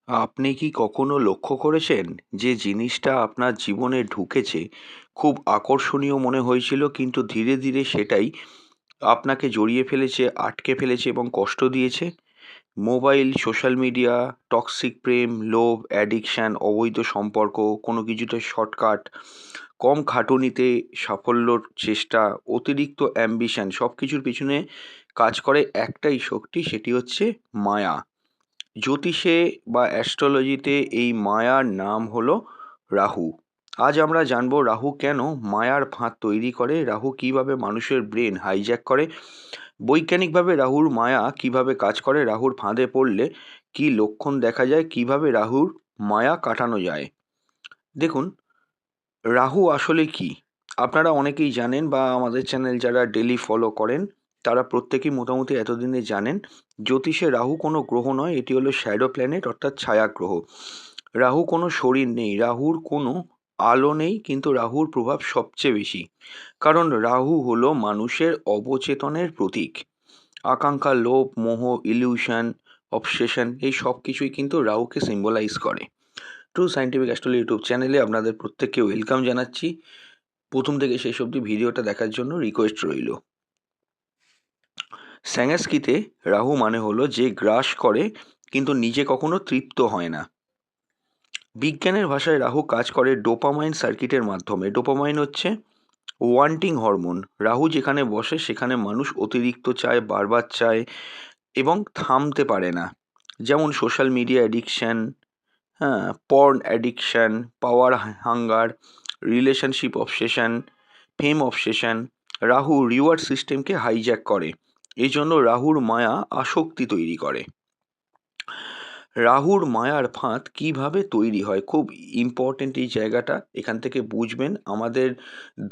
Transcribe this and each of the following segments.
আপনি কি কখনো লক্ষ্য করেছেন যে জিনিসটা আপনার জীবনে ঢুকেছে, খুব আকর্ষণীয় মনে হয়েছিল, কিন্তু ধীরে ধীরে সেটাই আপনাকে জড়িয়ে ফেলেছে, আটকে ফেলেছে এবং কষ্ট দিয়েছে? মোবাইল, সোশ্যাল মিডিয়া, টক্সিক প্রেম, লোভ, অ্যাডিকশান, অবৈধ সম্পর্ক, কোনো কিছুতে শর্টকাট, কম খাটুনিতে সাফল্যর চেষ্টা, অতিরিক্ত অ্যাম্বিশন, সব কিছুর পিছনে কাজ করে একটাই শক্তি, সেটি হচ্ছে মায়া। জ্যোতিষে বা অ্যাস্ট্রোলজিতে এই মায়ার নাম হলো রাহু। আজ আমরা জানবো রাহু কেন মায়ার ফাঁদ তৈরি করে, রাহু কিভাবে মানুষের ব্রেন হাইজ্যাক করে, বৈজ্ঞানিকভাবে রাহুর মায়া কিভাবে কাজ করে, রাহুর ফাঁদে পড়লে কি লক্ষণ দেখা যায়, কিভাবে রাহুর মায়া কাটানো যায়। দেখুন, রাহু আসলে কি আপনারা অনেকেই জানেন, বা আমাদের চ্যানেল যারা ডেলি ফলো করেন তারা প্রত্যেকেই মোটামুটি এতদিনে জানেন। জ্যোতিষে রাহু কোনো গ্রহ নয়, এটি হলো শ্যাডো প্ল্যানেট, অর্থাৎ ছায়া গ্রহ। রাহু কোনো শরীর নেই, রাহুর কোনো আলো নেই, কিন্তু রাহুর প্রভাব সবচেয়ে বেশি, কারণ রাহু হলো মানুষের অবচেতনের প্রতীক। আকাঙ্ক্ষা, লোভ, মোহ, ইলিউশন, অবসেশন, এই সব কিছুই কিন্তু রাহুকে সিম্বলাইজ করে। ট্রু সায়েন্টিফিক অ্যাস্ট্রোলজি ইউটিউব চ্যানেলে আপনাদের প্রত্যেককে ওয়েলকাম জানাচ্ছি। প্রথম থেকে শেষ অবধি ভিডিওটা দেখার জন্য রিকোয়েস্ট রইল। সংস্কৃতে রাহু মানে হলো যে গ্রাস করে কিন্তু নিজে কখনো তৃপ্ত হয় না। বিজ্ঞানের ভাষায় রাহু কাজ করে ডোপামাইন সার্কিটের মাধ্যমে। ডোপামাইন হচ্ছে ওয়ান্টিং হরমোন। রাহু যেখানে বসে সেখানে মানুষ অতিরিক্ত চায়, বারবার চায় এবং থামতে পারে না। যেমন সোশ্যাল মিডিয়া অ্যাডিকশান, হ্যাঁ, পর্ন অ্যাডিকশান, পাওয়ার হাঙ্গার, রিলেশনশিপ অবসেশন, ফেম অবসেশন। রাহু রিওয়ার্ড সিস্টেমকে হাইজ্যাক করে, এই জন্য রাহুর মায়া আসক্তি তৈরি করে। রাহুর মায়ার ফাঁদ কিভাবে তৈরি হয়, খুব ইম্পর্টেন্ট এই জায়গাটা, এখান থেকে বুঝবেন আমাদের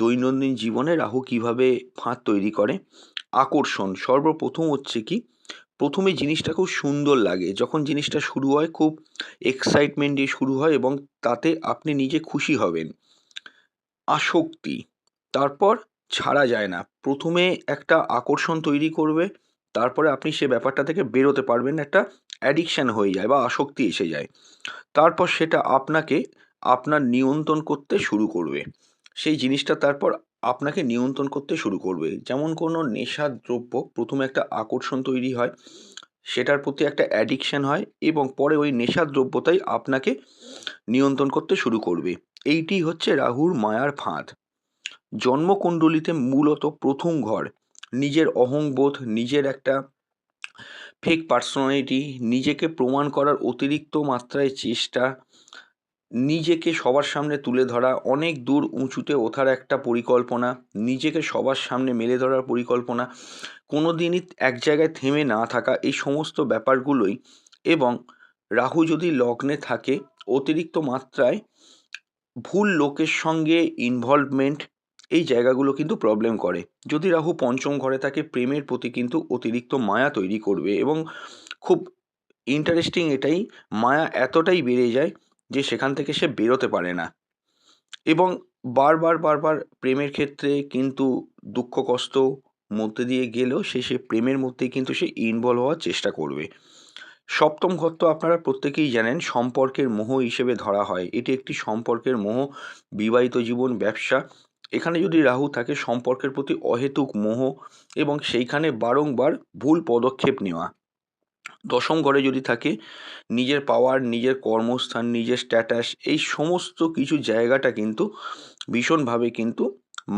দৈনন্দিন জীবনে রাহু কিভাবে ফাঁদ তৈরি করে। আকর্ষণ সর্বপ্রথম হচ্ছে কি, প্রথমে জিনিসটা খুব সুন্দর লাগে, যখন জিনিসটা শুরু হয় খুব এক্সাইটমেন্ট দিয়ে শুরু হয় এবং তাতে আপনি নিজে খুশি হবেন। আসক্তি, তারপর ছাড়া যায় না। প্রথমে একটা আকর্ষণ তৈরি করবে, তারপরে আপনি সে ব্যাপারটা থেকে বেরোতে পারবেন না, একটা অ্যাডিকশান হয়ে যায় বা আসক্তি এসে যায়। তারপর সেটা আপনাকে আপনার নিয়ন্ত্রণ করতে শুরু করবে। সেই জিনিসটা তারপর আপনাকে নিয়ন্ত্রণ করতে শুরু করবে। যেমন কোনো নেশার দ্রব্য, প্রথমে একটা আকর্ষণ তৈরি হয়, সেটার প্রতি একটা অ্যাডিকশান হয় এবং পরে ওই নেশার দ্রব্যটাই আপনাকে নিয়ন্ত্রণ করতে শুরু করবে। এইটি হচ্ছে রাহুর মায়ার ফাঁদ। জন্মকুণ্ডলিতে মূলত প্রথম ঘর, নিজের অহংবোধ, নিজের একটা ফেক পার্সোনালিটি, নিজেকে প্রমাণ করার অতিরিক্ত মাত্রায় চেষ্টা, নিজেকে সবার সামনে তুলে ধরা, অনেক দূর উঁচুতে ওঠার একটা পরিকল্পনা, নিজেকে সবার সামনে মেলে ধরার পরিকল্পনা, কোনো দিনই এক জায়গায় থেমে না থাকা, এই সমস্ত ব্যাপারগুলোই। এবং রাহু যদি লগ্নে থাকে, অতিরিক্ত মাত্রায় ভুল লোকের সঙ্গে ইনভলভমেন্ট, এই জায়গাগুলো কিন্তু প্রবলেম করে। যদি রাহু পঞ্চম ঘরে থাকে, প্রেমের প্রতি কিন্তু অতিরিক্ত মায়া তৈরি করবে এবং খুব ইন্টারেস্টিং এটাই, মায়া এতটাই বেড়ে যায় যে সেখান থেকে সে বেরোতে পারে না এবং বারবার বারবার প্রেমের ক্ষেত্রে কিন্তু দুঃখ কষ্ট মধ্যে দিয়ে গেলেও সে প্রেমের মধ্যেই কিন্তু সে ইনভলভ হওয়ার চেষ্টা করবে। সপ্তম ঘর তো আপনারা প্রত্যেকেই জানেন, সম্পর্কের মোহ হিসেবে ধরা হয়। এটি একটি সম্পর্কের মোহ, বিবাহিত জীবন, ব্যবসা। এখানে যদি রাহু থাকে, সম্পর্কের প্রতি অহেতুক মোহ এবং সেইখানে বারংবার ভুল পদক্ষেপ নেওয়া। দশম ঘরে যদি থাকে, নিজের পাওয়ার, নিজের কর্মস্থান, নিজের স্ট্যাটাস, এই সমস্ত কিছু জায়গাটা কিন্তু ভীষণভাবে কিন্তু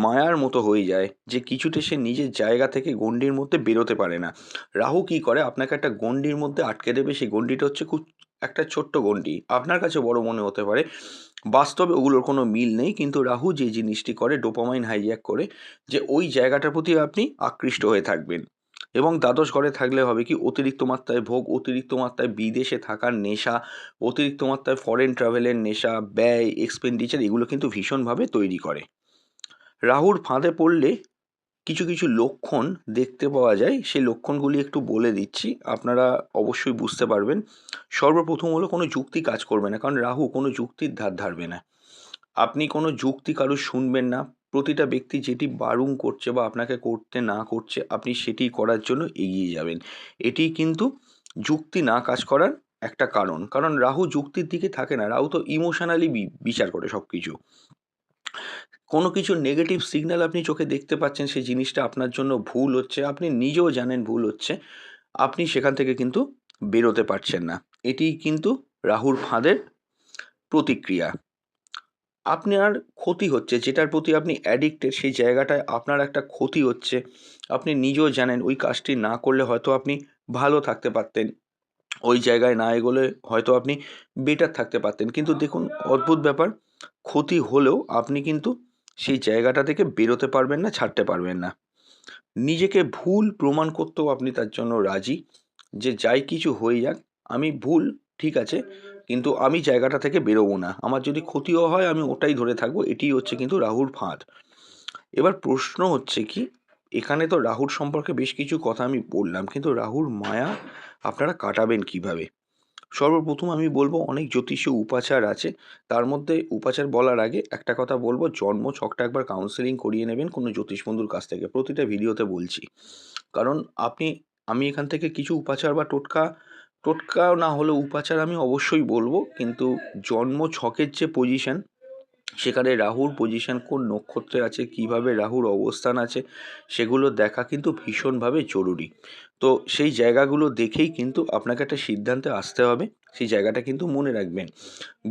মায়ার মতো হয়ে যায়, যে কিছুতে সে নিজের জায়গা থেকে গণ্ডির মধ্যে বেরোতে পারে না। রাহু কি করে, আপনাকে একটা গণ্ডির মধ্যে আটকে দেবে। সেই গণ্ডিটা হচ্ছে খুব একটা ছোট্ট গণ্ডি, আপনার কাছে বড় মনে হতে পারে, বাস্তবে ওগুলোর কোনো মিল নেই, কিন্তু রাহু যে জিনিসটি করে, ডোপামাইন হাইজ্যাক করে, যে ওই জায়গাটার প্রতি আপনি আকৃষ্ট হয়ে থাকবেন। এবং দ্বাদশ ঘরে থাকলে হবে কি, অতিরিক্ত মাত্রায় ভোগ, অতিরিক্ত মাত্রায় বিদেশে থাকার নেশা, অতিরিক্ত মাত্রায় ফরেন ট্রাভেলের নেশা, ব্যয়, এক্সপেন্ডিচার, এগুলো কিন্তু ভীষণভাবে তৈরি করে। রাহুর ফাঁদে পড়লে কিছু কিছু লক্ষণ দেখতে পাওয়া যায়, সেই লক্ষণগুলি একটু বলে দিচ্ছি, আপনারা অবশ্যই বুঝতে পারবেন। সর্বপ্রথম হলো, কোনো যুক্তি কাজ করবে না, কারণ রাহু কোনো যুক্তির ধার ধারবে না। আপনি কোনো যুক্তি কারুর শুনবেন না। প্রতিটা ব্যক্তি যেটি বারণ করছে বা আপনাকে করতে না করছে, আপনি সেটি করার জন্য এগিয়ে যাবেন। এটি কিন্তু যুক্তি না কাজ করার একটা কারণ। কারণ রাহু যুক্তির দিকে থাকে না, রাহু তো ইমোশনালি বিচার করে সব কিছু। কোনো কিছু নেগেটিভ সিগন্যাল আপনি চোখে দেখতে পাচ্ছেন, সেই জিনিসটা আপনার জন্য ভুল হচ্ছে, আপনি নিজেও জানেন ভুল হচ্ছে, আপনি সেখান থেকে কিন্তু বেরোতে পারছেন না। এটিই কিন্তু রাহুর ফাঁদের প্রতিক্রিয়া। আপনার ক্ষতি হচ্ছে, যেটার প্রতি আপনি অ্যাডিক্টেড, সেই জায়গাটায় আপনার একটা ক্ষতি হচ্ছে। আপনি নিজেও জানেন ওই কাজটি না করলে হয়তো আপনি ভালো থাকতে পারতেন, ওই জায়গায় না এগোলে হয়তো আপনি বেটার থাকতে পারতেন। কিন্তু দেখুন অদ্ভুত ব্যাপার, ক্ষতি হলেও আপনি কিন্তু সেই জায়গাটা থেকে বেরোতে পারবেন না, ছাড়তে পারবেন না। নিজেকে ভুল প্রমাণ করতেও আপনি তার জন্য রাজি, যে যাই কিছু হয়ে যাক, আমি ভুল, ঠিক আছে, কিন্তু আমি জায়গাটা থেকে বেরোবো না। আমার যদি ক্ষতিও হয় আমি ওটাই ধরে থাকবো। এটিই হচ্ছে কিন্তু রাহুর ফাঁদ। এবার প্রশ্ন হচ্ছে কি, এখানে তো রাহুর সম্পর্কে বেশ কিছু কথা আমি বললাম, কিন্তু রাহুর মায়া আপনারা কাটাবেন কিভাবে? সর্বপ্রথম আমি বলবো অনেক জ্যোতিষীয় উপাচার আছে। তার মধ্যে উপাচার বলার আগে একটা কথা বলবো, জন্ম ছকটা একবার কাউন্সেলিং করিয়ে নেবেন কোনো জ্যোতিষ বন্ধুর কাছ থেকে। প্রতিটা ভিডিওতে বলছি। কারণ আমি এখান থেকে কিছু উপাচার বা টোটকা না হলেও উপাচার আমি অবশ্যই বলবো, কিন্তু জন্ম ছকের যে পজিশন, সেখানে রাহুর পজিশন কোন নক্ষত্রে আছে, কিভাবে রাহুর অবস্থান আছে, সেগুলো দেখা কিন্তু ভীষণভাবে জরুরি। তো সেই জায়গাগুলো দেখেই কিন্তু আপনাকে একটা সিদ্ধান্তে আসতে হবে। সেই জায়গাটা কিন্তু মনে রাখবেন,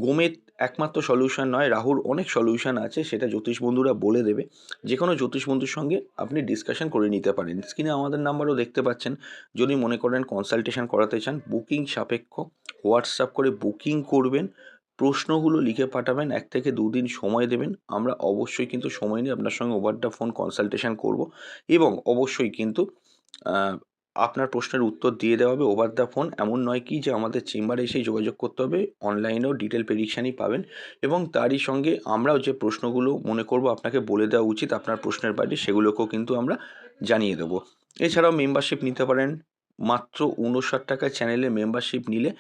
গোমেদ একমাত্র সলিউশন নয়, রাহুর অনেক সলিউশন আছে, সেটা জ্যোতিষ বন্ধুরা বলে দেবে। যে কোনো জ্যোতিষ বন্ধুর সঙ্গে আপনি ডিসকাশন করে নিতে পারেন। স্ক্রিনে আমাদের নাম্বারও দেখতে পাচ্ছেন। যদি মনে করেন কনসালটেশন করাতে চান, বুকিং সাপেক্ষ, হোয়াটসঅ্যাপ করে বুকিং করবেন, প্রশ্নগুলো লিখে পাঠাবেন, 1 থেকে 2 দিন সময় দেবেন। আমরা অবশ্যই কিন্তু সময় নিয়ে আপনার সঙ্গে ওভার দ্য ফোন কনসালটেশন করব, এবং অবশ্যই কিন্তু আপনার প্রশ্নের উত্তর দিয়ে দেওয়া হবে ওভার দ্য ফোন। এমন নয় কি যে আমাদের চেম্বারে এসেই যোগাযোগ করতে হবে, অনলাইনেও ডিটেল প্রেডিকশানই পাবেন, এবং তারই সঙ্গে আমরাও যে প্রশ্নগুলো মনে করব আপনাকে বলে দেওয়া উচিত আপনার প্রশ্নের বাইরে, সেগুলোকেও কিন্তু আমরা জানিয়ে দেবো। এছাড়াও মেম্বারশিপ নিতে পারেন। মাত্র 59 টাকায় চ্যানেলে মেম্বারশিপ নিলে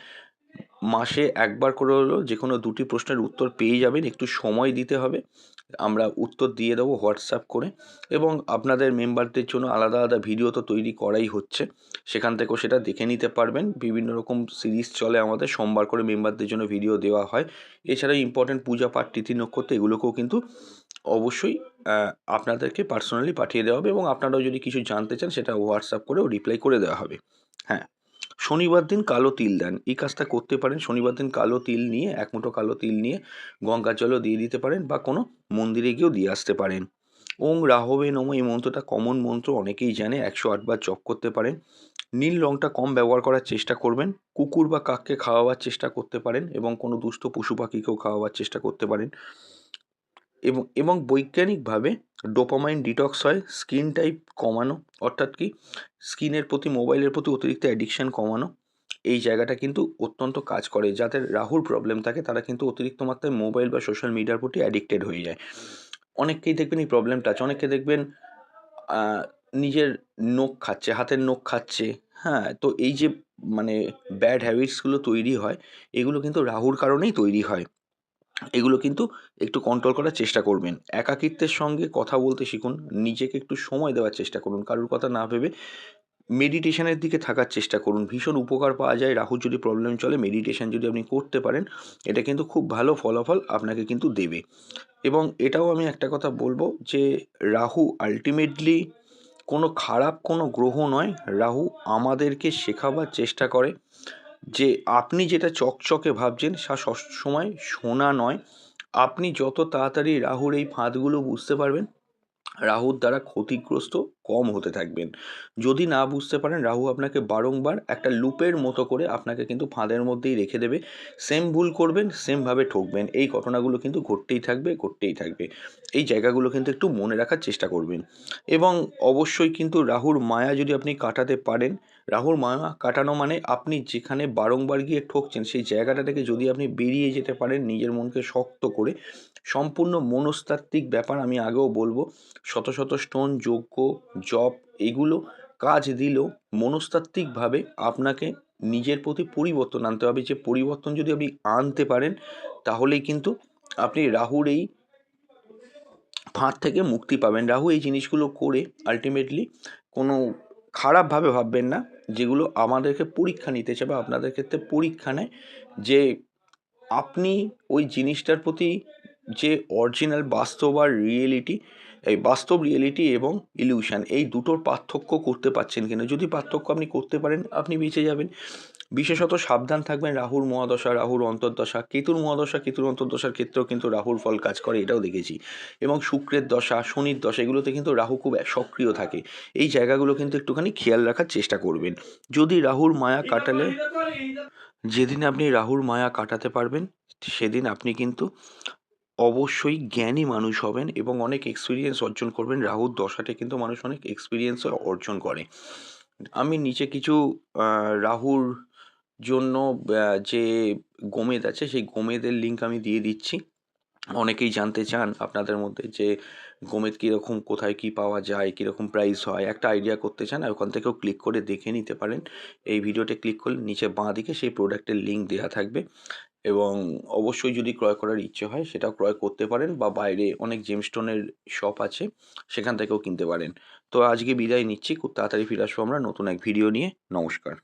মাসে একবার করে হলেও যে কোনো 2টি প্রশ্নের উত্তর পেয়ে যাবেন। একটু সময় দিতে হবে, আমরা উত্তর দিয়ে দেবো হোয়াটসঅ্যাপ করে, এবং আপনাদের মেম্বারদের জন্য আলাদা আলাদা ভিডিও তো তৈরি করাই হচ্ছে, সেখান থেকেও সেটা দেখে নিতে পারবেন। বিভিন্ন রকম সিরিজ চলে আমাদের, সোমবার করে মেম্বারদের জন্য ভিডিও দেওয়া হয়। এছাড়া ইম্পর্টেন্ট পূজা পাঠ, তিথি নক্ষত্র, এগুলোকেও কিন্তু অবশ্যই আপনাদেরকে পার্সোনালি পাঠিয়ে দেওয়া হবে, এবং আপনারাও যদি কিছু জানতে চান সেটা হোয়াটসঅ্যাপ করেও রিপ্লাই করে দেওয়া হবে। হ্যাঁ, শনিবার দিন কালো তিল দেন, এই কাজটা করতে পারেন। শনিবার দিন কালো তিল নিয়ে, 1 মুঠো কালো তিল নিয়ে গঙ্গার জলও দিয়ে দিতে পারেন, বা কোনো মন্দিরে গিয়েও দিয়ে আসতে পারেন। ওং রাহবে নমঃ, এই মন্ত্রটা কমন মন্ত্র, অনেকেই জানে, 108 বার জপ করতে পারেন। নীল রঙটা কম ব্যবহার করার চেষ্টা করবেন। কুকুর বা কাককে খাওয়াবার চেষ্টা করতে পারেন, এবং কোনো দুস্থ পশু পাখিকেও খাওয়াবার চেষ্টা করতে পারেন। এবং বৈজ্ঞানিকভাবে ডোপামাইন ডিটক্স হয়, স্ক্রিন টাইপ কমানো, অর্থাৎ কি, স্ক্রিনের প্রতি, মোবাইলের প্রতি অতিরিক্ত অ্যাডিকশান কমানো, এই জায়গাটা কিন্তু অত্যন্ত কাজ করে। যাদের রাহুর প্রবলেম থাকে তারা কিন্তু অতিরিক্ত মাত্রায় মোবাইল বা সোশ্যাল মিডিয়ার প্রতি অ্যাডিক্টেড হয়ে যায়। অনেককেই দেখবেন এই প্রবলেমটা আছে। অনেককে দেখবেন নিজের নখ খাচ্ছে, হাতের নখ খাচ্ছে। হ্যাঁ, তো এই যে মানে ব্যাড হ্যাবিটসগুলো তৈরি হয়, এগুলো কিন্তু রাহুর কারণেই তৈরি হয়। এগুলো কিন্তু একটু কন্ট্রোল করার চেষ্টা করবেন। একাকিত্বের সঙ্গে কথা বলতে শিখুন, নিজেকে একটু সময় দেওয়ার চেষ্টা করুন, কারুর কথা না ভেবে মেডিটেশনের দিকে থাকার চেষ্টা করুন। ভীষণ উপকার পাওয়া যায়, রাহুর যদি প্রবলেম চলে মেডিটেশন যদি আপনি করতে পারেন, এটা কিন্তু খুব ভালো ফলাফল আপনাকে কিন্তু দেবে। এবং এটাও আমি একটা কথা বলবো, যে রাহু আল্টিমেটলি কোনো খারাপ কোনো গ্রহ নয়। রাহু আমাদেরকে শেখাবার চেষ্টা করে যে আপনি যেটা চকচকে ভাবছেন তা সবসময় সোনা নয়। আপনি যত তাড়াতাড়ি রাহুর এই ফাঁদগুলো বুঝতে পারবেন, রাহুর দ্বারা ক্ষতিগ্রস্ত কম হতে থাকবেন। যদি না বুঝতে পারেন, রাহু আপনাকে বারংবার একটা লুপের মতো করে আপনাকে কিন্তু ফাঁদের মধ্যেই রেখে দেবে। সেম ভুল করবেন, সেমভাবে ঠকবেন। এই ঘটনাগুলো কিন্তু ঘটতেই থাকবে, ঘটতেই থাকবে। এই জায়গাগুলো কিন্তু একটু মনে রাখার চেষ্টা করবেন। এবং অবশ্যই কিন্তু রাহুর মায়া যদি আপনি কাটাতে পারেন, রাহুর মায়া কাটানো মানে আপনি যেখানে বারংবার গিয়ে ঠকছেন, সেই জায়গাটা থেকে যদি আপনি বেরিয়ে যেতে পারেন নিজের মনকে শক্ত করে, সম্পূর্ণ মনস্তাত্ত্বিক ব্যাপার। আমি আগেও বলবো, শত শত স্টোন, যজ্ঞ, জপ, এগুলো কাজ দিলেও মনস্তাত্ত্বিকভাবে আপনাকে নিজের প্রতি পরিবর্তন আনতে হবে। যে পরিবর্তন যদি আপনি আনতে পারেন, তাহলেই কিন্তু আপনি রাহুর এই ফাঁদ থেকে মুক্তি পাবেন। রাহু এই জিনিসগুলো করে আলটিমেটলি কোনো খারাপভাবে ভাববেন না, যেগুলো আমাদেরকে পরীক্ষা নিতে চায় বা আপনাদের ক্ষেত্রে পরীক্ষা নেয় যে আপনি ওই জিনিসটার প্রতি যে অরিজিনাল বাস্তব আর রিয়েলিটি, এই বাস্তব রিয়েলিটি এবং ইলিউশন এই দুটোর পার্থক্য করতে পারছেন কিনা। যদি পার্থক্য আপনি করতে পারেন আপনি বেঁচে যাবেন। বিশেষত সাবধান থাকবেন রাহুর মহাদশা, রাহুর অন্তর্দশা, কেতুর মহাদশা, কেতুর অন্তর্দশার ক্ষেত্রেও কিন্তু রাহুর ফল কাজ করে, এটাও দেখেছি। এবং শুক্রের দশা, শনির দশা, এগুলোতে কিন্তু রাহু খুব সক্রিয় থাকে। এই জায়গাগুলো কিন্তু একটুখানি খেয়াল রাখার চেষ্টা করবেন। যদি রাহুর মায়া কাটালে, যেদিন আপনি রাহুর মায়া কাটাতে পারবেন সেদিন আপনি কিন্তু অবশ্যই জ্ঞানী মানুষ হবেন এবং অনেক এক্সপিরিয়েন্স অর্জন করবেন। রাহুর দশাতে কিন্তু মানুষ অনেক এক্সপিরিয়েন্স অর্জন করে। আমি নিচে কিছু রাহুর জন্য যে গোমেদ আছে সেই গোমেদের লিঙ্ক আমি দিয়ে দিচ্ছি। অনেকেই জানতে চান আপনাদের মধ্যে যে গোমেদ কীরকম, কোথায় কী পাওয়া যায়, কীরকম প্রাইস হয়, একটা আইডিয়া করতে চান, আর ওখান থেকেও ক্লিক করে দেখে নিতে পারেন। এই ভিডিওতে ক্লিক করলে নিচে বাঁ দিকে সেই প্রোডাক্টের লিঙ্ক দেওয়া থাকবে এবং অবশ্যই যদি ক্রয় করার ইচ্ছে হয় সেটাও ক্রয় করতে পারেন বা বাইরে অনেক জেমস্টোনের শপ আছে সেখান থেকেও কিনতে পারেন। তো আজকে বিদায় নিচ্ছি, খুব তাড়াতাড়ি ফিরে আসবো আমরা নতুন এক ভিডিও নিয়ে। নমস্কার।